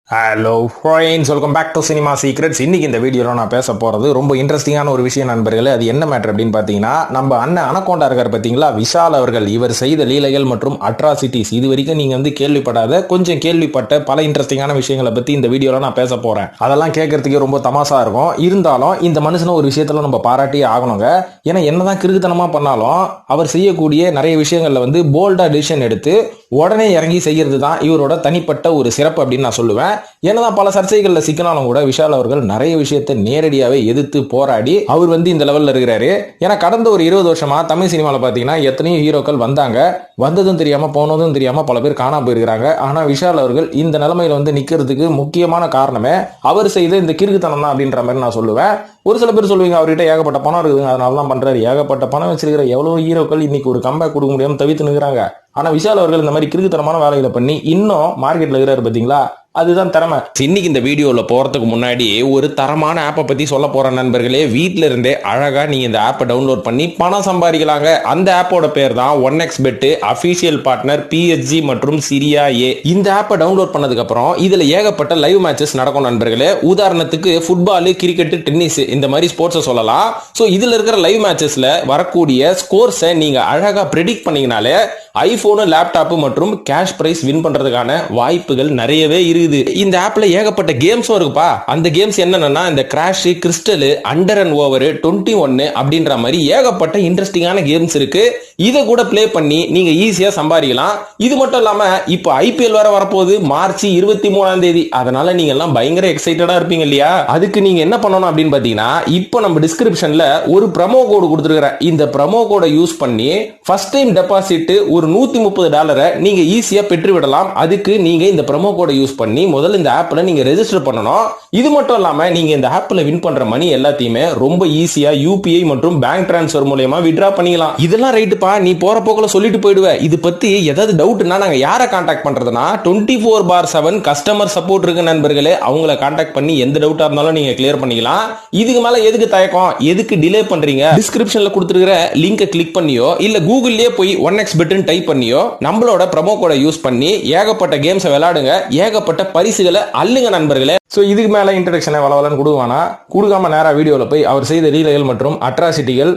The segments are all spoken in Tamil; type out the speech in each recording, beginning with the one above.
Hello friends, welcome back to cinema secrets. இன்னைக்கு இந்த வீடியோவில் நான் பேச போகிறது ரொம்ப இன்ட்ரெஸ்டிங்கான ஒரு விஷயம் நண்பர்களே. அது என்ன மேட்டர் அப்படின்னு பார்த்தீங்கன்னா, நம்ம அண்ணன் அனகோண்டா இருக்கார் பார்த்தீங்களா, விஷால் அவர்கள். இவர் செய்த லீலைகள் மற்றும் அட்ராசிட்டிஸ் இது வரைக்கும் நீங்கள் கேள்விப்படாத கொஞ்சம் கேள்விப்பட்ட பல இன்ட்ரெஸ்டிங்கான விஷயங்களை பற்றி இந்த வீடியோவில் நான் பேச போகிறேன். அதெல்லாம் கேட்கறதுக்கே ரொம்ப தமாசா இருக்கும். இருந்தாலும் இந்த மனுஷனை ஒரு விஷயத்தில் நம்ம பாராட்டி ஆகணுங்க. ஏன்னா என்னதான் கிறுக்குத்தனமாக பண்ணாலும் அவர் செய்யக்கூடிய நிறைய விஷயங்களில் போல்டாக டிசிஷன் எடுத்து உடனே இறங்கி செய்யறது தான் இவரோட தனிப்பட்ட ஒரு சிறப்பு அப்படின்னு நான் சொல்லுவேன். என்னதான் பல சர்ச்சைகள்ல சிக்கினாலும் கூட விஷால் அவர்கள் நிறைய விஷயத்தை நேரடியாவே எதிர்த்து போராடி அவர் இந்த லெவல்ல இருக்கிறாரு. ஏன்னா கடந்த ஒரு 20 வருஷமா தமிழ் சினிமாவில் பாத்தீங்கன்னா எத்தனையோ ஹீரோக்கள் வந்தாங்க, வந்ததும் தெரியாம போனதும் தெரியாம பல பேர் காணாம போயிருக்காங்க. ஆனா விஷால் அவர்கள் இந்த நிலைமையில நிக்கிறதுக்கு முக்கியமான காரணமே அவர் செய்த இந்த கிறுக்குத்தனம் தான் அப்படின்ற மாதிரி நான் சொல்லுவேன். ஒரு சில பேர் சொல்லுவீங்க அவர்கிட்ட ஏகப்பட்ட பணம் இருக்குதுங்க அதனாலதான் பண்றாரு. ஏகப்பட்ட பணம் வச்சிருக்கிற எவ்வளவு ஹீரோக்கள் இன்னைக்கு ஒரு கம்பேக் கொடுக்க முடியாம தவித்து நிற்கிறாங்க. ஆனா விஷால் அவர்கள் இந்த மாதிரி கிறுக்குத்தனமான வேலைகளை பண்ணி இன்னும் மார்க்கெட்ல இருக்கிறாரு பாத்தீங்களா, அதுதான் திறமை. இன்னைக்கு இந்த வீடியோல போறதுக்கு முன்னாடி ஒரு தரமான ஆப்பை பத்தி சொல்ல போற நண்பர்களே. வீட்ல இருந்தே அழகா நீங்க இந்த ஆப்பை டவுன்லோட் பண்ணி பணம் சம்பாதிக்கலாங்க. அந்த ஆப்போட பேர் தான் 1xBet, அபிஷியல் பார்ட்னர் PSG மற்றும் சிரியா ஏ. இந்த ஆப்பை டவுன்லோட் பண்ணதுக்கு அப்புறம் இதுல ஏகப்பட்ட லைவ் மேட்சஸ் நடக்கும் நண்பர்களே. உதாரணத்துக்கு ஃபுட்பால், கிரிக்கெட், டென்னிஸ் இந்த மாதிரி ஸ்போர்ட்ஸை சொல்லலாம். சோ இதுல இருக்கிற லைவ் மேட்சஸ்ல வரக்கூடிய ஸ்கோர்ஸை நீங்க அழகா பிரெடிக்ட் பண்ணீங்கனாலே ஐபோன், லேப்டாப் மற்றும் கேஷ் பிரைஸ் வின் பண்றதுக்கான வாய்ப்புகள் நிறையவே இருக்குது. இந்த ஆப்ல ஏகப்பட்ட கேம்ஸும் இருக்குப்பா. அந்த கேம்ஸ் என்னன்னா இந்த crash, crystal, under and over, 21 அப்படின்ற மாதிரி ஏகப்பட்ட இன்ட்ரெஸ்டிங்கான கேம்ஸ் இருக்கு. இதை கூட பிளே பண்ணி நீங்க ஈஸியா சம்பாதிக்கலாம். இது மட்டும் இல்லாம இப்போ ஐபிஎல் வர வரப்போகுது மார்ச் 23ஆம் தேதி. அதனால நீங்க எல்லாம் பயங்கர எக்ஸைட்டடா இருப்பீங்க இல்லையா? அதுக்கு நீங்க என்ன பண்ணணும் அப்படின்னு பாத்தீங்கன்னா, இப்போ நம்ம டிஸ்கிரிப்ஷன்ல ஒரு ப்ரோமோ கோடு கொடுத்துருக்கிறேன். இந்த ப்ரோமோ கோடை யூஸ் பண்ணி ஃபர்ஸ்ட் டைம் டெபாசிட் ஒரு $130 நீங்க ஈஸியா பெற்று விடலாம். அதுக்கு நீங்க இந்த ப்ரோமோ கோடை யூஸ் பண்ணி முதல்ல இந்த ஆப்ல நீங்க ரெஜிஸ்டர் பண்ணணும். இது மட்டும் இல்லாம நீங்க இந்த ஆப்ல வின் பண்ற மணி எல்லாத்தையுமே ரொம்ப ஈஸியா UPI மற்றும் பேங்க் டிரான்ஸ்ஃபர் மூலமா வித்ட்ரா பண்ணிக்கலாம். இதெல்லாம் ரைட்டுப்பா, நீ போற போக்குல சொல்லிட்டு போயிடுவ. இது பத்தி ஏதாவது டவுட்னா நாங்க யாரை கான்டாக்ட் பண்றதுனா 24/7 கஸ்டமர் சப்போர்ட் இருக்கு நண்பர்களே. அவங்கள கான்டாக்ட் பண்ணி எந்த டவுட்டா இருந்தாலும் நீங்க கிளியர் பண்ணிக்கலாம். இதுக்கு மேல எதுக்கு தயக்கம், எதுக்கு டிலே பண்றீங்க? டிஸ்கிரிப்ஷன்ல கொடுத்திருக்கிற லிங்கை கிளிக் பண்ணியோ இல்ல கூகுள்லயே போய் 1xBet டைப் பண்ணியோ நம்மளோட ப்ரோமோ கோடை யூஸ் பண்ணி ஏகப்பட்ட கேம்ஸ் விளையாடுங்க. ஏகப்பட்ட பரிசுகளை அள்ளுங்க நண்பர்களே. சோ இதுக்கு மேல இன்ட்ரடக்ஷனை வளவலன்னு கொடுவானா, கொடுக்காம நேரா வீடியோல போய் அவர் செய்த லீலைகள் மற்றும் அட்ராசிட்டிகள்,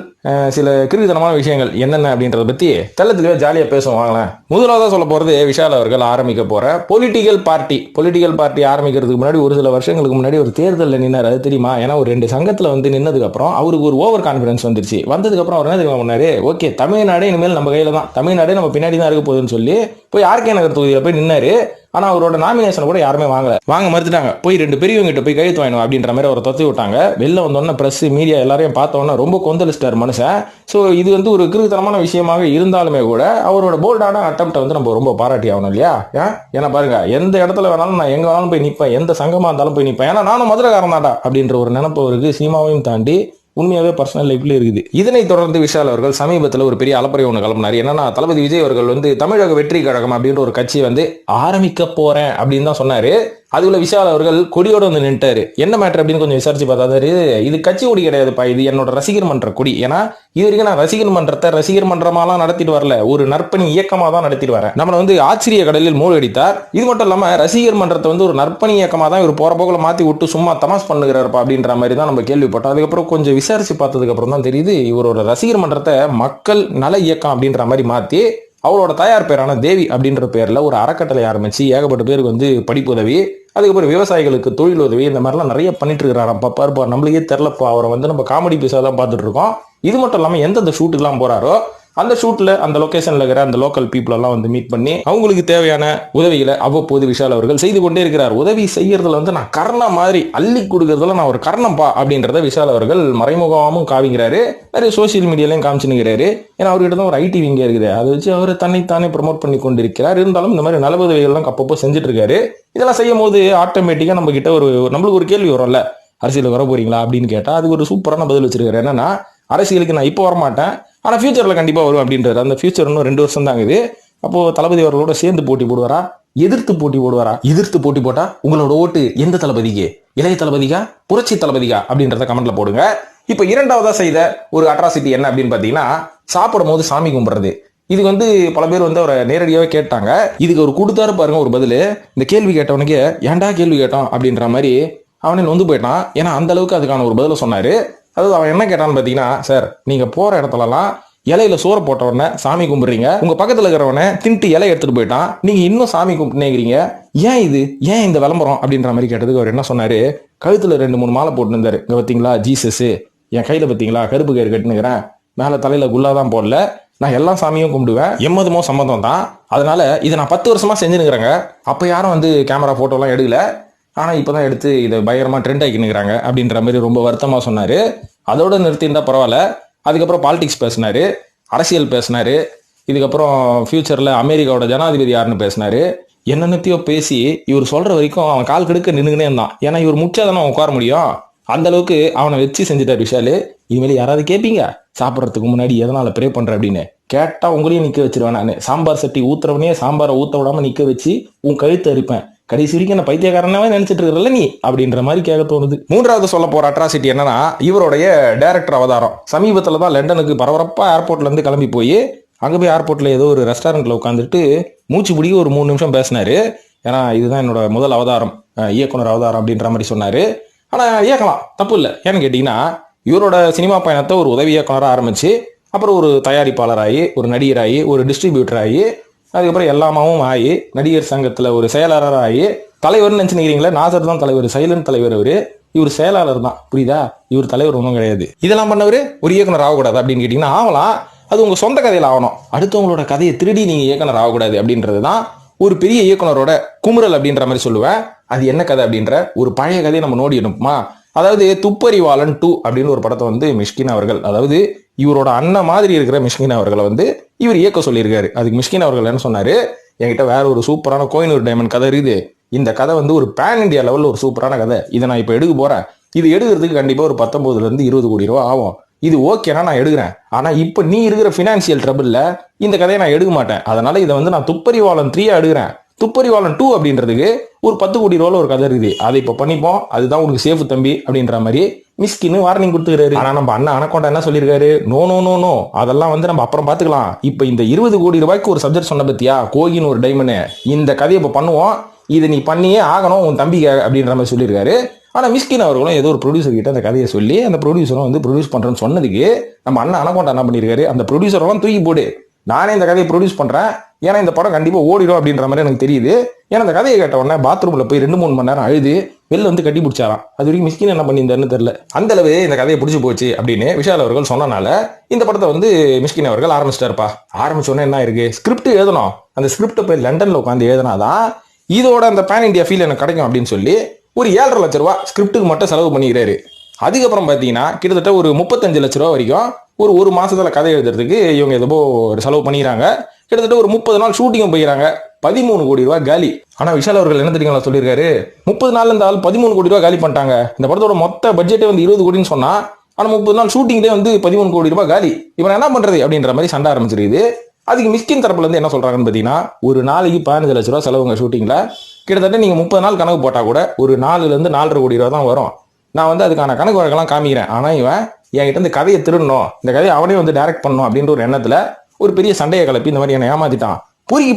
சில கிறுக்குத்தனமான விஷயங்கள் என்னென்ன அப்படின்றத பத்தி தெள்ளத்திலேயே ஜாலியா பேசுவாங்க. முதலாவதா சொல்ல போறது விஷால் அவர்கள் ஆரம்பிக்க போற பொலிட்டிக்கல் பார்ட்டி ஆரம்பிக்கிறதுக்கு முன்னாடி ஒரு சில வருஷங்களுக்கு முன்னாடி ஒரு தேர்தலில் நின்னார். அது தெரியுமா? ஏன்னா ஒரு 2 சங்கத்துல நின்னதுக்கு அப்புறம் அவருக்கு ஒரு ஓவர் கான்பிடன்ஸ் வந்துருச்சு. வந்ததுக்கு அப்புறம் அவர் என்ன தெரியுமா பண்ணாரு, ஓகே தமிழ்நாடு இனிமேல் நம்ம கையில தான், தமிழ்நாடு நம்ம பின்னாடி தான் இருக்க போகுதுன்னு சொல்லி போய் ஆர்கே நகர் தொகுதியில போய் நின்னாரு. ஆனா அவரோட நாமினேஷன் கூட யாருமே வாங்க மறுத்துட்டாங்க. போய் 2 பெரியவங்க கிட்ட போய் கையெழுத்து வாங்கணும் அப்படின்ற மாதிரி அவரை தொத்தி விட்டாங்க. வெளில வந்தோடனே பிரஸ், மீடியா எல்லாரையும் பார்த்தோன்னா ரொம்ப கொந்தளிச்சிட்டார் மனுஷன். ஸோ இது ஒரு கிறுக்குத்தனமான விஷயமாக இருந்தாலுமே கூட அவரோட போல்டான அட்டம்ப்டை நம்ம ரொம்ப பாராட்டி ஆகணும் இல்லையா? ஏன்னா பாருங்க, எந்த இடத்துல வேணாலும் நான் எங்க வேணாலும் போய் நிற்பேன், எந்த சங்கமா இருந்தாலும் போய் நிற்பேன், ஏன்னா நானும் மதுரைக்காரன் தான்டா அப்படின்ற ஒரு நினைப்பு அவருக்கு சினிமாவையும் தாண்டி உண்மையாவே பர்சனல் லைஃப்ல இருக்குது. இதனைத் தொடர்ந்து விஷால் அவர்கள் சமீபத்தில் ஒரு பெரிய அலப்பறை ஒன்று கிளம்பினார். என்னன்னா, தளபதி விஜய் அவர்கள் தமிழக வெற்றி கழகம் அப்படின்ற ஒரு கட்சி ஆரம்பிக்க போறேன் அப்படின்னு தான் சொன்னாரு. அதுல விஷால் அவர்கள் கொடியோட நின்ட்டாரு. என்ன மேட்டர் அப்படின்னு கொஞ்சம் விசாரிச்சு பார்த்தாரு. இது கட்சி கொடி கிடையாதுப்பா, இது என்னோட ரசிகர் மன்ற கொடி. ஏன்னா இது வரைக்கும் நான் ரசிகர் மன்றமாலாம் நடத்திட்டு வரல, ஒரு நற்பணி இயக்கமா தான் நடத்திட்டு வரேன். நம்மள ஆச்சரிய கடலில் மூழ்கடித்தார். இது மட்டும் இல்லாம ரசிகர் மன்றத்தை ஒரு நற்பணி இயக்கமா தான் இவர் போற போக்குல மாத்தி விட்டு சும்மா தமாஸ் பண்ணுகிறாருப்பா அப்படின்ற மாதிரி தான் நம்ம கேள்விப்பட்டோம். அதுக்கப்புறம் கொஞ்சம் விசாரிச்சு பார்த்ததுக்கு அப்புறம் தான் தெரியுது, இவரோட ரசிகர் மன்றத்தை மக்கள் நல இயக்கம் அப்படின்ற மாதிரி மாத்தி அவளோட தாயார் பேரான தேவி அப்படின்ற பேர்ல ஒரு அறக்கட்டளை ஆரம்பிச்சு ஏகப்பட்ட பேருக்கு படிப்புதவி, அதுக்கப்புறம் விவசாயிகளுக்கு தொழில் உதவி, இந்த மாதிரிலாம் நிறைய பண்ணிட்டு இருக்கிறாராம். பாருப்பா, நம்மளுக்கே தெரிலப்பா. அவரை நம்ம காமெடி பீஸா தான் பார்த்துட்டு இருக்கோம். இது மட்டும் இல்லாம எந்தெந்த ஷூட்டுக்கெல்லாம் போறாரோ அந்த ஷூட்ல அந்த லொகேஷன்ல இருக்கிற அந்த லோக்கல் பீப்புள் எல்லாம் மீட் பண்ணி அவங்களுக்கு தேவையான உதவிகளை அவ்வப்போது விஷால் அவர்கள் செய்து கொண்டே இருக்கிறார். உதவி செய்யறதுல நான் கர்ணம் மாதிரி அள்ளி கொடுக்கறதுல நான் ஒரு கர்ணம்பா அப்படின்றத விஷால் அவர்கள் மறைமுகமாகவும் காவிக்கிறாரு. நிறைய சோசியல் மீடியாலையும் காமிச்சுக்கிறாரு. ஏன்னா அவர்கிட்ட தான் ஒரு ஐடி விங்க இருக்குது, அதை வச்சு அவர் தன்னைத்தானே ப்ரமோட் பண்ணி கொண்டிருக்கிறார். இருந்தாலும் இந்த மாதிரி நல உதவிகள்லாம் அப்பப்போ செஞ்சுட்டு இருக்காரு. இதெல்லாம் செய்யும் போது ஆட்டோமேட்டிக்கா நம்ம கிட்ட நம்மளுக்கு ஒரு கேள்வி வரும்ல, அரசியலுக்கு வர போறீங்களா அப்படின்னு கேட்டா அதுக்கு ஒரு சூப்பரான பதில் வச்சிருக்காரு. என்னன்னா, அரசியலுக்கு நான் இப்போ வரமாட்டேன், ஆனா ஃபியூச்சர்ல கண்டிப்பா வரும் அப்படின்றாரு. அந்த ஃபியூச்சர் இன்னும் 2 வருஷம் தான் ஆகுது. அப்போ தளபதி அவர்களோட சேர்ந்து போட்டி போடுவாரா, எதிர்த்து போட்டி போடுவாரா? எதிர்த்து போட்டி போட்டா உங்களோட ஓட்டு எந்த தளபதிக்கு? இளைய தளபதிக்கா, புரட்சி தளபதிக்கா அப்படின்றத கமெண்ட்ல போடுங்க. இப்ப இரண்டாவதா செய்த ஒரு அட்ராசிட்டி என்ன அப்படின்னு பாத்தீங்கன்னா, சாப்பிடும் போது சாமி கும்பிடுறது. இதுக்கு வந்து பல பேர் வந்து அவரை நேரடியாகவே கேட்டாங்க. இதுக்கு அவர் கொடுத்தாரு பாருங்க ஒரு பதில். இந்த கேள்வி கேட்டவனுக்கு ஏன்டா கேள்வி கேட்டோம் அப்படின்ற மாதிரி அவனே நொந்து போயிட்டான். ஏன்னா அந்த அளவுக்கு அதுக்கான ஒரு பதிலை சொன்னாரு. அதாவது அவன் என்ன கேட்டான்னு பார்த்தீங்கன்னா, சார் நீங்க போற இடத்துலலாம் இலையில சோறை போட்ட உடனே சாமி கும்பிடுறீங்க, உங்க பக்கத்துல இருக்கிறவனை தின்ட்டு இலை எடுத்துட்டு போயிட்டான், நீங்க இன்னும் சாமி கும்பிட்டுனேங்கிறீங்க, ஏன் இந்த விளம்பரம் அப்படின்ற மாதிரி கேட்டதுக்கு அவர் என்ன சொன்னாரு, கழுத்துல 2-3 மாலை போட்டு இருந்தாரு. இங்க பாத்தீங்களா ஜீசஸ், என் கையில பாத்தீங்களா கருப்பு கயிறு கட்டுனுக்கிறேன், மேல தலையில குல்லா தான் போடல, நான் எல்லா சாமியும் கும்பிடுவேன், எம்மதமோ சம்மதம் தான், அதனால இதை நான் 10 வருஷமா செஞ்சுனுக்கிறேங்க. அப்ப யாரும் வந்து கேமரா போட்டோ எல்லாம் எடுக்கல, ஆனா இப்பதான் எடுத்து இதை பயங்கரமா ட்ரெண்ட் ஆக்கினுக்கிறாங்க அப்படின்ற மாதிரி ரொம்ப வருத்தமா சொன்னாரு. அதோட நிறுத்தியிருந்தா பரவாயில்ல. அதுக்கப்புறம் பாலிடிக்ஸ் பேசினாரு, அரசியல் பேசினாரு, இதுக்கப்புறம் ஃபியூச்சர்ல அமெரிக்காவோட ஜனாதிபதி யாருன்னு பேசினாரு. என்னென்னத்தையோ பேசி இவர் சொல்ற வரைக்கும் அவன் கால் கெடுக்க நின்னுங்கன்னே இருந்தான். ஏன்னா இவர் முச்சாதானே உட்கார முடியும், அந்த அளவுக்கு அவனை வச்சு செஞ்சுட்டார் விஷாலு. இனிமேல் யாராவது கேட்பீங்க சாப்பிட்றதுக்கு முன்னாடி எதனால ப்ரே பண்ற அப்படின்னு கேட்டா உங்களையும் நிக்க வச்சிருவேன். நான் சாம்பார் சட்டி ஊத்துறவனே சாம்பாரை ஊத்த விடாம நிக்க வச்சு உன் கழுத்து அரிப்பேன், கடைசி வரைக்கும் என்ன பைத்தியக்காரனாவே நினைச்சிட்டு இருக்கல நீ அப்படின்ற மாதிரி கேட்க தோணுது. மூன்றாவது சொல்ல போற அட்ராசிட்டி என்னன்னா, இவருடைய டைரக்டர் அவதாரம். சமீபத்துல தான் லண்டனுக்கு பரபரப்பா ஏர்போர்ட்ல இருந்து கிளம்பி போய் அங்க போய் ஏர்போர்ட்ல ஏதோ ஒரு ரெஸ்டாரண்ட்ல உட்காந்துட்டு மூச்சு பிடிக்க ஒரு 3 நிமிஷம் பேசினாரு. ஏன்னா இதுதான் என்னோட முதல் அவதாரம், இயக்குனர் அவதாரம் அப்படின்ற மாதிரி சொன்னாரு. ஆனா இயக்கலாம் தப்பு இல்லை. ஏன்னு கேட்டீங்கன்னா இவரோட சினிமா பயணத்தை ஒரு உதவி இயக்குனராக ஆரம்பிச்சு அப்புறம் ஒரு தயாரிப்பாளராகி, ஒரு நடிகராகி, ஒரு டிஸ்ட்ரிபியூட்டர் ஆகி, அதுக்கப்புறம் எல்லாமாவும் ஆகி, நடிகர் சங்கத்துல ஒரு செயலாளராக ஆகி, தலைவர்னு நினைச்சுக்கிறீங்களா, நாசர் தான் தலைவர், சைலண்ட் தலைவர் அவரு, இவர் செயலாளர் தான், புரியுதா, இவர் தலைவர் ஒன்றும் கிடையாது. இதெல்லாம் பண்ணவர் ஒரு இயக்குனர் ஆகக்கூடாது அப்படின்னு கேட்டீங்கன்னா ஆகலாம், அது உங்க சொந்த கதையில் ஆகணும். அடுத்தவங்களோட கதையை திருடி நீங்க இயக்குனர் ஆகக்கூடாது அப்படின்றது தான் ஒரு பெரிய இயக்குனரோட குமுறல் அப்படின்ற மாதிரி சொல்லுவேன். அது என்ன கதை அப்படின்ற ஒரு பழைய கதையை நம்ம நோடி எடுப்போமா. அதாவது துப்பறிவாளன் 2 அப்படின்னு ஒரு படத்தை வந்து மிஷ்கின் அவர்கள், அதாவது இவரோட அண்ணன் மாதிரி இருக்கிற மிஷ்கின் அவர்களை வந்து இவர் இயக்க சொல்லியிருக்காரு. அதுக்கு மிஷ்கின் அவர்கள் என்ன சொன்னாரு, என்கிட்ட வேற ஒரு சூப்பரான கோயினூர் டைமண்ட் கதை இருக்குது, இந்த கதை வந்து ஒரு பேன் இண்டியா லெவலில் ஒரு சூப்பரான கதை, இதை நான் இப்போ எடுக்க போறேன், இது எடுக்கிறதுக்கு கண்டிப்பா ஒரு 19 to 20 கோடி ரூபா ஆகும், இது ஓகேனா நான் எடுக்கிறேன், ஆனா இப்ப நீ இருக்கிற பினான்சியல் ட்ரபிள்ல இந்த கதையை நான் எடுக்க மாட்டேன், அதனால இதை வந்து நான் துப்பறிவாளன் 3 எடுக்கிறேன், துப்பறிவாளன் 2 அப்படின்றதுக்கு ஒரு 10 கோடி ரூபாய் ஒரு கதை இருக்குது, அதை இப்ப பண்ணிப்போம், அதுதான் உனக்கு சேஃப் தம்பி அப்படின்ற மாதிரி மிஸ்கின்னு வார்னிங் கொடுத்துக்கிறாரு. ஆனா நம்ம அண்ணன் அனகோண்டா என்ன சொல்லியிருக்காரு, நோ நோ நோ நோ, அதெல்லாம் வந்து நம்ம அப்புறம் பாத்துக்கலாம், இப்ப இந்த 20 கோடி ரூபாய்க்கு ஒரு சப்ஜெக்ட் சொன்ன பத்தியா, கோகின் ஒரு டைமண்ட், இந்த கதையை இப்ப பண்ணுவோம், இதை நீ பண்ணியே ஆகணும் உன் தம்பிக்க அப்படின்ற மாதிரி சொல்லியிருக்காரு. ஆனா மிஸ்கின் அவர்களும் ஏதோ ஒரு ப்ரொடியூசர் கிட்ட அந்த கதையை சொல்லி அந்த ப்ரொடியூசரும் வந்து ப்ரொடியூஸ் பண்றேன்னு சொன்னதுக்கு நம்ம அண்ணன் அனகோண்டா என்ன பண்ணிருக்காரு, அந்த ப்ரொடியூசரெல்லாம் தூக்கி போடு, நானே இந்த கதையை ப்ரொடியூஸ் பண்றேன், ஏன்னா இந்த படம் கண்டிப்பா ஓடிடும் அப்படின்ற மாதிரி எனக்கு தெரியுது. ஏன்னா அந்த கதையை கேட்ட உடனே பாத்ரூம்ல போய் 2-3 மணி நேரம் அழுது வெளில வந்து கட்டி பிடிச்சாராம். அது வரைக்கும் மிஸ்கின் என்ன பண்ணியிருந்தாருன்னு தெரியல. அந்த அளவு இந்த கதையை பிடிச்சி போச்சு அப்படின்னு விஷால் அவர்கள் சொன்னனால இந்த படத்தை வந்து மிஸ்கின் அவர்கள் ஆரம்பிச்சிட்டாருப்பா. ஆரம்பிச்சோன்னே என்ன இருக்கு, ஸ்கிரிப்ட் எழுதணும், அந்த ஸ்கிரிப்டை போய் லண்டன்ல உட்காந்து எழுதினாதான் இதோட அந்த பேன் இண்டியா ஃபீல் எனக்கு கிடைக்கும் அப்படின்னு சொல்லி ஒரு 7.5 லட்ச ரூபா ஸ்கிரிப்டுக்கு மட்டும் செலவு பண்ணிக்கிறாரு. அதுக்கப்புறம் பார்த்தீங்கன்னா கிட்டத்தட்ட ஒரு 35 லட்ச ரூபா வரைக்கும் ஒரு மாசத்துல கதை எழுதுறதுக்கு இவங்க எதோ ஒரு செலவு பண்ணிக்கிறாங்க. கிட்டத்தட்ட ஒரு 30 நாள் ஷூட்டிங்கும் போயிடறாங்க. 13 கோடி ரூபாய் காலி. ஆனா விஷால் அவர்கள் என்ன தெரியுங்களா சொல்லியிருக்காரு, 30 நாள்ல இந்த ஆள் 13 கோடி ரூபாய் காலி பண்ணிட்டாங்க, இந்த படத்தோட மொத்த பட்ஜெட்டே வந்து 20 கோடின்னு சொன்னா, ஆனா 30 நாள் ஷூட்டிங்லேயே வந்து 13 கோடி ரூபாய் காலி, இவன் என்ன பண்றது அப்படின்ற மாதிரி சண்டை ஆரம்பிச்சிருக்குது. அதுக்கு மிஸ்கின் தரப்புல இருந்து என்ன சொல்றாங்கன்னு பாத்தீங்கன்னா, ஒரு நாளைக்கு 15 லட்ச ரூபா செலவுங்க ஷூட்டிங்ல, கிட்டத்தட்ட நீங்க 30 நாள் கணக்கு போட்டா கூட ஒரு 4 to 4.5 கோடி ரூபா தான் வரும். நான் வந்து அதுக்கான கணக்கு வழக்கெல்லாம் காமிக்கிறேன், ஆனா இவன் என்கிட்ட இந்த கதையை திருடணும், இந்த கதையை அவனே வந்து டைரக்ட் பண்ணணும் அப்படின்ற ஒரு எண்ணத்துல ஒரு பெரிய சண்டையை கிளப்பி இந்த மாதிரி என்னை ஏமாத்திட்டான், பொறுக்கி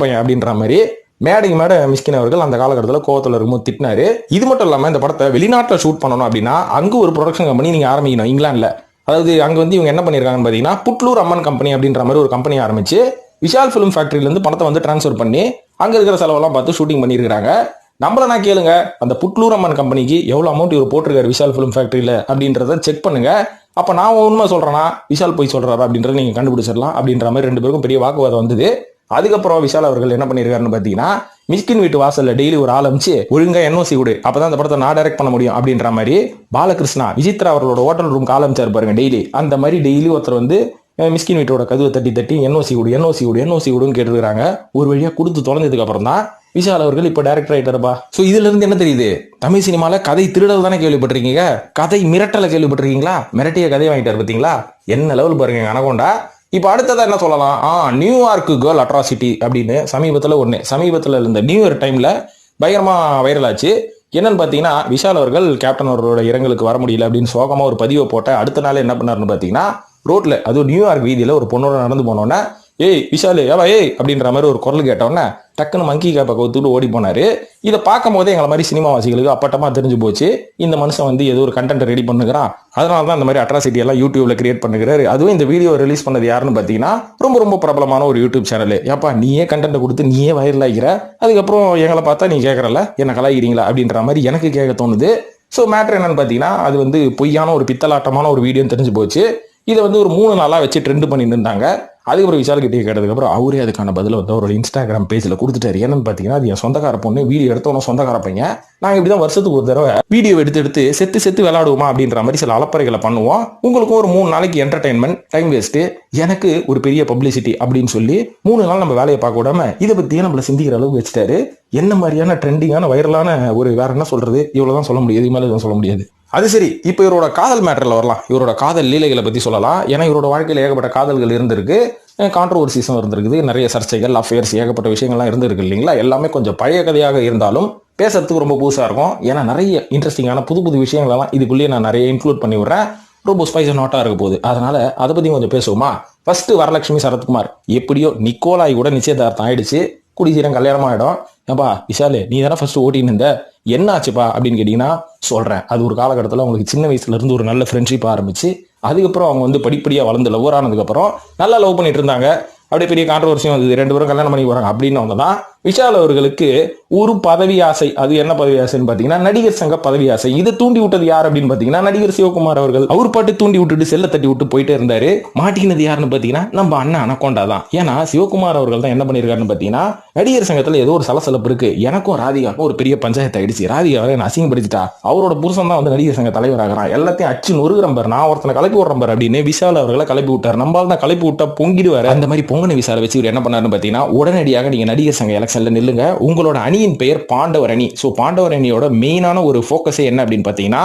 பையன் அப்படின்ற மாதிரி மேடைக்கு மேடை மிஸ்கின் அவர்கள் அந்த காலகட்டத்தில் கோவத்தில் இருக்கும்போது திட்டினாரு. இது மட்டும் இல்லாமல் இந்த படத்தை வெளிநாட்டில் ஷூட் பண்ணணும் அப்படின்னா அங்கே ஒரு ப்ரொடக்ஷன் கம்பெனி நீங்கள் ஆரம்பிக்கணும் இங்கிலாண்டில். அதாவது அங்கே வந்து இவங்க என்ன பண்ணியிருக்காங்கன்னு பார்த்தீங்கன்னா புட்லூர் அம்மன் கம்பெனி அப்படின்ற மாதிரி ஒரு கம்பெனி ஆரம்பிச்சு விஷால் ஃபிலிம் ஃபேக்டரியிலேருந்து பணத்தை வந்து டிரான்ஸ்ஃபர் பண்ணி அங்கே இருக்கிற செலவெல்லாம் பார்த்து ஷூட்டிங் பண்ணியிருக்காங்க. நம்மள நான் கேளுங்க, அந்த புட்லூர் அம்மன் கம்பெனிக்கு எவ்வளோ அமௌண்ட் இவர் போட்டிருக்காரு விஷால் ஃபிலிம் ஃபேக்டரியில் அப்படின்றத செக் பண்ணுங்க. அப்போ நான் உண்மை சொல்கிறேன்னா விஷால் போய் சொல்கிறாரா அப்படின்றத நீங்கள் கண்டுபிடிச்சிடலாம் அப்படின்ற மாதிரி 2 பேருக்கும் பெரிய வாக்குவாதம் வந்தது. அதுக்கப்புறம் விஷால் அவர்கள் என்ன பண்ணியிருக்காருன்னு பார்த்தீங்கன்னா, மிஸ்கின் வீட்டு வாசல்ல டெய்லி ஒரு ஆள் அமிச்சு ஒழுங்கா என்ஓசி கொடு, அப்பதான் அந்த படத்தை நான் டைரக்ட் பண்ண முடியும் அப்படின்ற மாதிரி பாலகிருஷ்ணா விசித்ரா அவர்களோட ஹோட்டல் ரூம் ஆரம்பிச்சாரு பாருங்க டெய்லி. அந்த மாதிரி டெய்லி ஒருத்தர் வந்து மிஸ்கின் வீட்டோட கதவை தட்டி என்ஓசி கொடுன்னு கேட்டுருக்காங்க. ஒரு வழியா கொடுத்து தொலைஞ்சதுக்கு அப்புறம் தான் விஷால் அவர்கள் இப்ப டைரக்டர் ஆயிட்டாருப்பா. சோ இதுல இருந்து என்ன தெரியுது, தமிழ் சினிமால கதை திருடல் தானே கேள்விப்பட்டிருக்கீங்க, கதை மிரட்டலை கேள்விப்பட்டிருக்கீங்களா? மிரட்டிய கதையை வாங்கிட்டாரு பாத்தீங்களா, என்ன லெவல் பாருங்க அனகோண்டா. இப்ப அடுத்ததா என்ன சொல்லலாம், நியூயார்க் கேர்ள் அட்ராசிட்டி அப்படின்னு சமீபத்துல இருந்த நியூ இயர் டைம்ல பயங்கரமா வைரல் ஆச்சு. என்னன்னு பாத்தீங்கன்னா, விஷால் அவர்கள் கேப்டன் அவர்களோட இரங்கலுக்கு வர முடியல அப்படின்னு சோகமா ஒரு பதிவை போட்ட அடுத்த நாள் என்ன பண்ணாருன்னு பாத்தீங்கன்னா, ரோட்ல அதுவும் நியூயார்க் வீதியில ஒரு பொண்ணோட நடந்து போனோன்னே ஏய் விஷாலு ஏவா ஏய் அப்படின்ற மாதிரி ஒரு குரல் கேட்டோன்னே டக்குன்னு மங்கி கேப்பை கவுத்துட்டு ஓடி போனாரு. இதை பார்க்கும் போதே எங்களை மாதிரி சினிமாவாசிகளுக்கு அப்பட்டமா தெரிஞ்சு போச்சு, இந்த மனுஷன் வந்து ஏதோ ஒரு கண்டென்ட் ரெடி பண்ணுகிறான், அதனால தான் இந்த மாதிரி அட்ராசிட்டி எல்லாம் யூடியூப்ல கிரியேட் பண்ணுகிறாரு. அதுவும் இந்த வீடியோ ரிலீஸ் பண்ணது யாருன்னு பார்த்தீங்கன்னா ரொம்ப ரொம்ப பிரபலமான ஒரு யூடியூப் சேனல். ஏப்பா நீயே கண்டென்ட் கொடுத்து நீயே வைரல் ஆகிற, அதுக்கப்புறம் எங்களை பார்த்தா நீ கேட்கறல என்ன கலாய்கிறீங்களா அப்படின்ற மாதிரி எனக்கு கேட்க தோணுது. ஸோ மேட்ரு என்னன்னு பார்த்தீங்கன்னா அது வந்து பொய்யான ஒரு பித்தலாட்டமான ஒரு வீடியோன்னு தெரிஞ்சு போச்சு. இதை வந்து ஒரு 3 நாளாக வச்சு ட்ரெண்ட் பண்ணிட்டு இருந்தாங்க. அதுக்கப்புறம் விஷால்கிட்டே கேட்டதுக்கப்புறம் அவரே அதுக்கான பதில் வந்து அவரோட இன்ஸ்டாகிராம் பேஜில் கொடுத்துட்டாரு. என்னன்னு பார்த்தீங்கன்னா அது என் சொந்தக்கார பொண்ணு, வீடியோ எடுத்தவனும் சொந்தக்கார பையன், நாங்கள் இப்படி தான் வருஷத்துக்கு ஒரு தடவை வீடியோ எடுத்து செத்து விளையாடுவோமா அப்படின்ற மாதிரி சில அலப்பறைகளை பண்ணுவோம். உங்களுக்கும் ஒரு 3 நாளைக்கு என்டர்டைன்மெண்ட், டைம் வேஸ்ட்டு, எனக்கு ஒரு பெரிய பப்ளிசிட்டி அப்படின்னு சொல்லி 3 நாள் நம்ம வேலையை பார்க்க விடாம இதை பற்றியே நம்மளை சிந்திக்கிற அளவுக்கு வச்சுட்டாரு. என்ன மாதிரியான ட்ரெண்டிங்கான வைரலான ஒரு வேற என்ன சொல்றது, இவ்வளவுதான் சொல்ல முடியாது, இது மேலே எதுவும் சொல்ல முடியாது. அது சரி, இப்போ இவரோட காதல் மேட்டரில் வரலாம். இவரோட காதல் லீலைகளை பற்றி சொல்லலாம். ஏன்னா இவரோட வாழ்க்கையில் ஏகப்பட்ட காதல்கள் இருந்திருக்கு, கான்ட்ரோவர்சிஸும் இருந்திருக்குது, நிறைய சர்ச்சைகள், அஃபேர்ஸ், ஏகப்பட்ட விஷயங்கள்லாம் இருந்திருக்கு இல்லைங்களா. எல்லாமே கொஞ்சம் பழைய கதையாக இருந்தாலும் பேசுறதுக்கு ரொம்ப புதுசாக இருக்கும். ஏன்னா நிறைய இன்ட்ரெஸ்டிங்கான புது விஷயங்களெல்லாம் இதுக்குள்ளேயே நான் நிறைய இன்க்ளூட் பண்ணி விடுறேன். ரொம்ப ஸ்பைஸ் நோட்டாக இருக்க போகுது, அதனால அதை பற்றி கொஞ்சம் பேசுவோமா. ஃபர்ஸ்ட் வரலட்சுமி சரத்குமார், எப்படியோ நிக்கோலாய் கூட நிச்சயதார்த்தம் ஆயிடுச்சு, குடிசீரம் கல்யாணம் ஆகிடும். ஏப்பா விஷாலு நீ தானே ஃபர்ஸ்ட் ஓட்டின்னு இருந்த, என்ன ஆச்சுப்பா அப்படின்னு கேட்டீங்கன்னா சொல்றேன். அது ஒரு காலகட்டத்தில் அவங்களுக்கு சின்ன வயசுல இருந்து ஒரு நல்ல ஃப்ரெண்ட்ஷிப் ஆரம்பிச்சு, அதுக்கப்புறம் அவங்க வந்து படிப்படியாக வளர்ந்து லவ்வர் ஆனதுக்கப்புறம் நல்லா லவ் பண்ணிட்டு இருந்தாங்க. அப்படியே பெரிய கான்ட்ரோவர்சியும் வந்தது, 2 பேரும் கல்யாணம் பண்ணி போறாங்க அப்படின்னு வந்ததான் விஷால் அவர்களுக்கு ஒரு பதவி ஆசை. அது என்ன பதவி ஆசைன்னு பார்த்தீங்கன்னா நடிகர் சங்க பதவி ஆசை. இதை தூண்டி விட்டது யார் அப்படின்னு பார்த்தீங்கன்னா நடிகர் சிவகுமார் அவர்கள். அவர் பாட்டு தூண்டி விட்டுட்டு செல்ல தட்டி விட்டு போயிட்டே இருந்தாரு. மாட்டிக்கினது யாருன்னு பார்த்தீங்கன்னா நம்ம அண்ணன் அனகோண்டா தான். ஏன்னா சிவகுமார் அவர்கள் தான் என்ன பண்ணியிருக்காருன்னு பார்த்தீங்கன்னா நடிகர் சங்கத்தில் ஏதோ ஒரு சலசலப்பு இருக்கு, எனக்கும் ராதிகாவுக்கும் ஒரு பெரிய பஞ்சாயத்து ஆயிடுச்சு, ராதிகாவை என்ன அசிங்கப்படுத்திட்டா, அவரோட புருஷன் தான் வந்து நடிகர் சங்க தலைவர் ஆகிறான், எல்லாத்தையும் அச்சு நொறுகிறம்பர், நான் ஒருத்தனை கலப்பி விடுறம்பர் அப்படின்னு விஷால் அவர்களை கலப்பி விட்டார். நம்மளால தான் கலப்பி விட்டா பொங்கிடுவாரு. அந்த மாதிரி பொங்கன விசால வச்சு இவர் என்ன பண்ணாருன்னு பார்த்தீங்கன்னா உடனடியாக நீங்க நடிகர் சங்க எலெக்ஷன்ல நில்லுங்க, உங்களோட அணியின் பெயர் பாண்டவர் அணி. ஸோ பாண்டவர் அணியோட மெயினான ஒரு ஃபோக்கஸே என்ன அப்படின்னு பார்த்தீங்கன்னா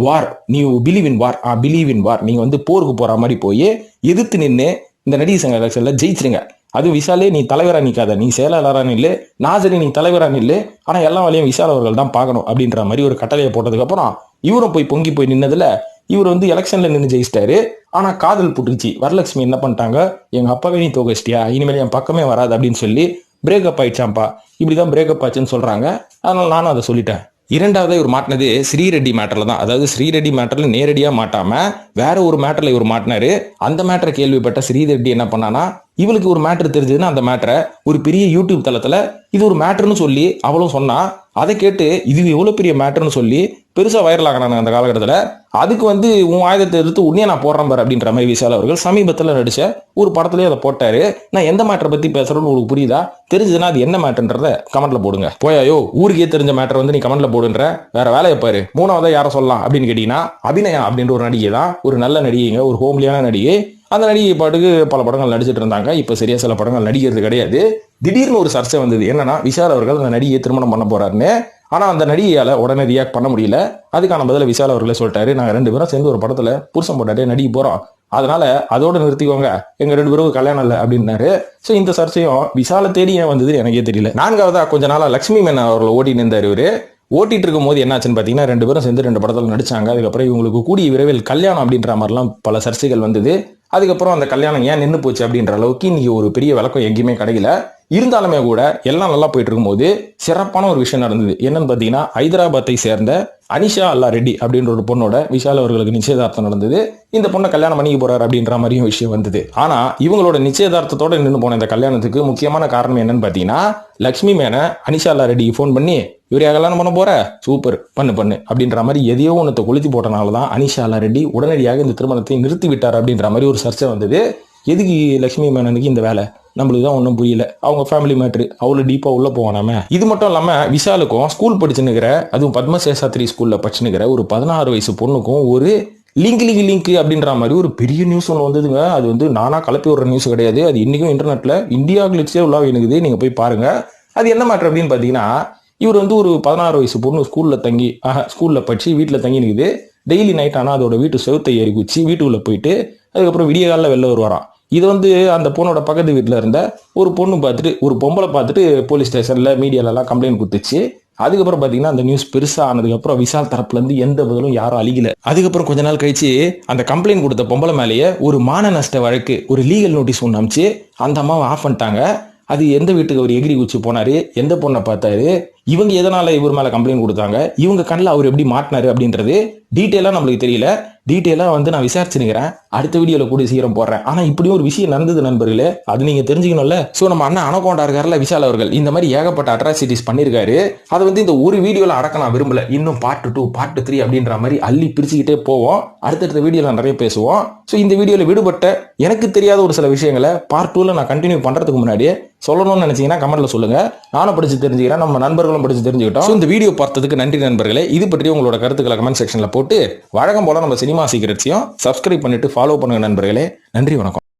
வார். நீ believe in war, believe in வார். நீங்க வந்து போருக்கு போற மாதிரி போய் எதிர்த்து நின்று இந்த நடிகர் சங்க எலெக்ஷன்ல ஜெயிச்சிருங்க. அது விஷாலே நீ தலைவரா நிற்காத, நீ செயலாளரா நில்லு, நாசரி நீ தலைவரா நில்லு, ஆனா எல்லா வேலையும் விஷால் அவர்கள் தான் பார்க்கணும் அப்படின்ற மாதிரி ஒரு கட்டளையை போட்டதுக்கு அப்புறம் இவரும் போய் பொங்கி போய் நின்னதுல இவர் வந்து எலெக்ஷன்ல நின்று ஜெயிச்சிட்டாரு. ஆனா காதல் புட்டுச்சு. வரலட்சுமி என்ன பண்ணிட்டாங்க, எங்க அப்பாவே நீ தோகச்சிட்டியா, இனிமேல் என் பக்கமே வராது அப்படின்னு சொல்லி பிரேக்கப் ஆயிடுச்சாம்பா. இப்படிதான் பிரேக்கப் ஆச்சுன்னு சொல்றாங்க. அதனால நானும் அதை சொல்லிட்டேன். இரண்டாவது இவர் மாட்டினது ஸ்ரீரெட்டி மேட்டர்ல தான். அதாவது ஸ்ரீரெட்டி மேட்டர்ல நேரடியா மாட்டாம வேற ஒரு மேட்டர்ல இவர் மாட்டினாரு. அந்த மேட்டரை கேள்விப்பட்ட ஸ்ரீரெட்டி என்ன பண்ணானா, இவளுக்கு ஒரு மேட்டர் தெரிஞ்சதுன்னா அந்த மேட்டரை ஒரு பெரிய யூடியூப் தளத்துல இது ஒரு மேட்டர்னு சொல்லி அவளும் சொன்னா, அதை கேட்டு இது எவ்வளவு பெரிய மேட்டர்னு சொல்லி பெருசா வைரல் ஆகினாங்க அந்த காலகட்டத்தில். அதுக்கு வந்து உன் ஆயுதத்தை எடுத்து உடனே நான் போடுறேன் பாரு அப்படின்ற மாதிரி விஷால் அவர்கள் சமீபத்தில் நடிச்ச ஒரு படத்துலயே அதை போட்டாரு. நான் எந்த மேட்டரை பத்தி பேசுறேன்னு உங்களுக்கு புரியுதா? தெரிஞ்சதுன்னா அது என்ன மேட்டர்ன்றத கமெண்ட்ல போடுங்க. போயாயோ ஊருக்கே தெரிஞ்ச மேட்டர் வந்து நீ கமெண்ட்ல போடுன்ற, வேற வேலையை பாரு. மூணாவதா யாரை சொல்லலாம் அப்படின்னு கேட்டீங்கன்னா அபிநயா அப்படின்ற ஒரு நடிகை தான். ஒரு நல்ல நடிகைங்க, ஒரு ஹோம்லியான நடிகை. அந்த நடிகை பாட்டுக்கு பல படங்கள் நடிச்சிட்டு இருந்தாங்க. இப்ப சரியா சில படங்கள் நடிக்கிறது கிடையாது. திடீர்னு ஒரு சர்ச்சை வந்தது. என்னன்னா விஷால் அவர்கள் அந்த நடிகையை திருமணம் பண்ண போறாருன்னு. ஆனா அந்த நடிகையால உடனே ரியாக்ட் பண்ண முடியல. அதுக்கான பதில விஷால் அவர்களே சொல்லிட்டாரு, நாங்க 2 பேரும் சேர்ந்து ஒரு படத்துல புருஷன் போட்டாட்டே நடிக்க போறோம், அதனால அதோட நிறுத்திக்கோங்க, எங்க 2 பேரும் கல்யாணம் இல்லை அப்படின்னாரு. சோ இந்த சர்ச்சையும் விஷால தேடி ஏன் வந்தது எனக்கே தெரியல. 4வதா கொஞ்ச நாளா லட்சுமி மேனன் அவர்கள் ஓடி நின்றாரு. இவரு ஓட்டிட்டு இருக்கும் போது என்னாச்சுன்னு பார்த்தீங்கன்னா 2 பேரும் சேர்ந்து 2 படத்தில் நடிச்சாங்க. அதுக்கப்புறம் இவங்களுக்கு கூடிய விரைவில் கல்யாணம் அப்படின்ற மாதிரிலாம் பல சர்ச்சைகள் வந்தது. அதுக்கப்புறம் அந்த கல்யாணம் ஏன் நின்று போச்சு அப்படின்ற அளவுக்கு இன்னைக்கு ஒரு பெரிய விளக்கம் எங்கேயுமே கிடைக்கல. இருந்தாலுமே கூட எல்லாம் நல்லா போயிட்டு இருக்கும்போது சிறப்பான ஒரு விஷயம் நடந்தது. என்னன்னு பார்த்தீங்கன்னா ஹைதராபாத்தை சேர்ந்த அனிஷா அல்லா ரெட்டி அப்படின்ற ஒரு பொண்ணோட விஷால் அவர்களுக்கு நிச்சயதார்த்தம் நடந்தது. இந்த பொண்ணை கல்யாணம் பண்ணிக்க போறாரு அப்படின்ற மாதிரியும் விஷயம் வந்தது. ஆனா இவங்களோட நிச்சயதார்த்தத்தோட நின்று போன இந்த கல்யாணத்துக்கு முக்கியமான காரணம் என்னன்னு பார்த்தீங்கன்னா லட்சுமி மேனன் அனிஷா அல்லா ரெட்டிக்கு ஃபோன் பண்ணி இவரையா கல்யாணம் பண்ண போற, சூப்பர் பண்ணு அப்படின்ற மாதிரி எதையோ ஒன்றத்தை கொளுத்தி போட்டனாலதான் அனிஷா அல்லா ரெட்டி உடனடியாக இந்த திருமணத்தை நிறுத்தி விட்டார் அப்படின்ற மாதிரி ஒரு சர்ச்சை வந்தது. எதுக்கு லட்சுமி மேனனுக்கு இந்த வேலை நம்மளுக்கு தான் ஒன்றும் புரியல. அவங்க ஃபேமிலி மேட்ரு அவ்வளோ டீப்பாக உள்ள போவானாம. இது மட்டும் இல்லாமல் விஷாலுக்கும் ஸ்கூல் படிச்சுன்னுக்கிற, அதுவும் பத்மசேஷாத்ரி ஸ்கூலில் படிச்சுன்னுக்கிற ஒரு 16 வயசு பொண்ணுக்கும் ஒரு லிங்க் அப்படின்ற மாதிரி ஒரு பெரிய நியூஸ் ஒன்று வந்ததுங்க. அது வந்து நானா கலப்பி விடுற நியூஸ் கிடையாது. அது இன்னைக்கும் இன்டர்நெட்ல இந்தியா கிளிட்ஸே உள்ள இருக்குது, நீங்க போய் பாருங்க. அது என்ன மேட்ரு அப்படின்னு பார்த்தீங்கன்னா இவர் வந்து ஒரு 16 வயசு பொண்ணு ஸ்கூல்ல படிச்சு வீட்டில் தங்கி நிற்குது. டெய்லி நைட் ஆனால் அதோட வீட்டு செவுத்தை ஏறி குச்சி வீட்டுக்குள்ள போயிட்டு அதுக்கப்புறம் விடிய காலில் வெளில வருவாராம். இது வந்து அந்த பொண்ணோட பக்கத்து வீட்டில் இருந்த ஒரு பொண்ணு பார்த்துட்டு, ஒரு பொம்பளை பார்த்துட்டு போலீஸ் ஸ்டேஷன்ல மீடியாலலாம் கம்ப்ளைண்ட் கொடுத்துச்சு. அதுக்கப்புறம் பாத்தீங்கன்னா அந்த நியூஸ் பெருசா ஆனதுக்கப்புறம் விஷால் தரப்புல இருந்து எந்த பதிலும் யாரும் அழிக்கல. அதுக்கப்புறம் கொஞ்ச நாள் கழிச்சு அந்த கம்ப்ளைண்ட் கொடுத்த பொம்பளை மேலேயே ஒரு மான நஷ்ட வழக்கு, ஒரு லீகல் நோட்டீஸ் ஒன்று அனுப்பிச்சு அந்த அம்மாவை ஆஃப் பண்ணிட்டாங்க. அது எந்த வீட்டுக்கு அவர் எகிரி குச்சி போனாரு, எந்த பொண்ணை பார்த்தாரு, இவங்க எதனால இவர் மேல கம்ப்ளைண்ட் கொடுத்தாங்க, இவங்க கண்ணில் அவர் எப்படி மாட்டினாரு அப்படின்றது டீட்டெயிலா நம்மளுக்கு தெரியல. டீட்டெயிலா நான் விசாரிச்சுக்கிறேன், அடுத்த வீடியோல கூட சீக்கிரம் போடுறேன். ஆனா இப்படியும் ஒரு விஷயம் நடந்தது நண்பர்களே, அது நீங்க தெரிஞ்சுக்கணும்ல. சோ நம்ம அண்ணன் அனகோண்டா இருக்காருல விஷால் அவர்கள், இந்த மாதிரி ஏகப்பட்ட அட்ராசிட்டிஸ் பண்ணிருக்காரு. அதை இந்த ஒரு வீடியோல அடக்க நான் விரும்பல. இன்னும் பார்ட் 2 பார்ட் 3 அப்படின்ற மாதிரி அள்ளி பிரிச்சுக்கிட்டே போவோம். அடுத்தடுத்த வீடியோல நிறைய பேசுவோம். சோ இந்த வீடியோல விடுபட்ட எனக்கு தெரியாத ஒரு சில விஷயங்களை பார்ட் 2ல நான் கண்டினியூ பண்றதுக்கு முன்னாடி சொல்லணும்னு நினைச்சீங்கன்னா கமெண்ட்ல சொல்லுங்க. நானும் படிச்சு தெரிஞ்சுக்கிறேன், நம்ம நண்பர்களும் படிச்சு தெரிஞ்சுக்கிட்டோம். இந்த வீடியோ பார்த்ததுக்கு நன்றி நண்பர்களே. இது பற்றி உங்களோட கருத்துக்களை கமெண்ட் செக்ஷன்ல போட்டு வழக்கம் போல நம்ம சினிமா சீக்ரெட்ஸையும் சப்ஸ்கிரைப் பண்ணிட்டு ஃபாலோ பண்ணுங்க நண்பர்களே. நன்றி, வணக்கம்.